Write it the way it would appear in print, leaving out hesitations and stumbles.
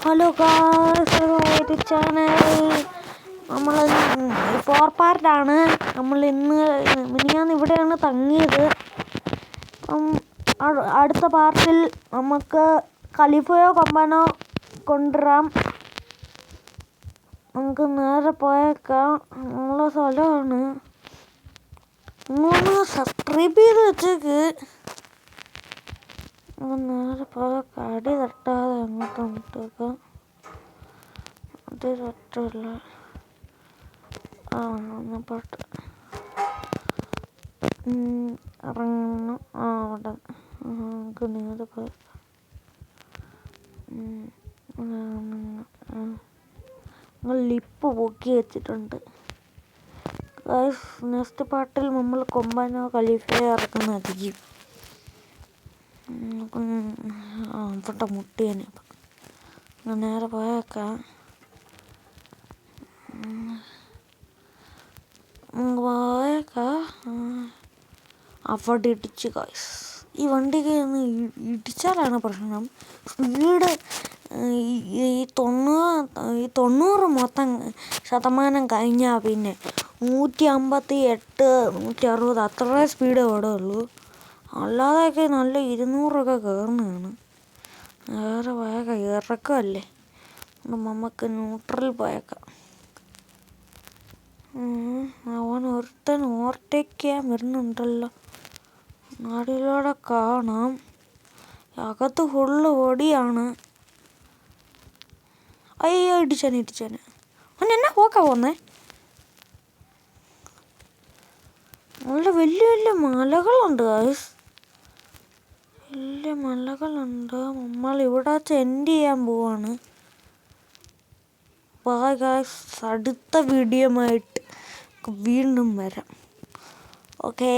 Hello guys, channel നമ്മൾ 4 പാർട്ടാണ്. നമ്മൾ മിനിഞ്ഞാന്ന് ഇവിടെയാണ് തങ്ങിയത്. അടുത്ത പാർട്ടിൽ നമുക്ക് ഖലീഫയോ കൊമ്പാനോ കൊണ്ടുവരാം. നമുക്ക് നേരെ പോയേക്കാം. ഉള്ള സ്ഥലമാണ്. നിങ്ങളൊന്ന് സബ്സ്ക്രൈബ് ചെയ്ത് വെച്ചേക്ക്. നേരെ പോയേക്കാം. അടി തട്ടാതെ അങ്ങോട്ടും ഇങ്ങോട്ടേക്കാം. അടി തട്ടില്ല. പാട്ട് ഇറങ്ങണം. അവിടെ നമുക്ക് നേരെ പോയേക്കാം. ലിപ്പ് പൊക്കി വെച്ചിട്ടുണ്ട്. നെക്സ്റ്റ് പാർട്ടിൽ നമ്മൾ കൊമ്പാനോ ഖലീഫയോ ഇറക്കുന്നതായിരിക്കും. ഇവിടെ മുട്ടിയനെ നേരെ പോയേക്കാം. അവിടെ ഇടിച്ച് ഗായ്സ്. ഈ വണ്ടിക്ക് ഇടിച്ചാലാണ് പ്രശ്നം. സ്പീഡ് ഈ 90 മൊത്തം ശതമാനം കഴിഞ്ഞാൽ പിന്നെ 158, 160 അത്ര സ്പീഡ് ഓടുള്ളൂ. അല്ലാതെയൊക്കെ നല്ല 200 കയറുന്നതാണ്. വേറെ പോയേക്കാം. ഇറക്കമല്ലേ, നമുക്ക് ന്യൂട്രൽ പോയേക്കാം. അവൻ ഒരുത്തൻ ഓവർടേക്ക് ചെയ്യാൻ വരുന്നുണ്ടല്ലോ. നാടിലൂടെ കാണാം. അകത്ത് ഫുള്ള് പൊടിയാണ്. അയ്യോ, ഇടിച്ചാനെ. അവൻ എന്നാ പോക്കാ പോന്നേ. നല്ല വലിയ വലിയ മലകളുണ്ട് ഗായ്സ്. വലിയ മലകളുണ്ട്. നമ്മൾ ഇവിടെ എൻഡ് ചെയ്യാൻ പോവാണ്. Bye guys. അടുത്ത വീഡിയോയുമായിട്ട് വീണ്ടും വരാം. ഓക്കേ.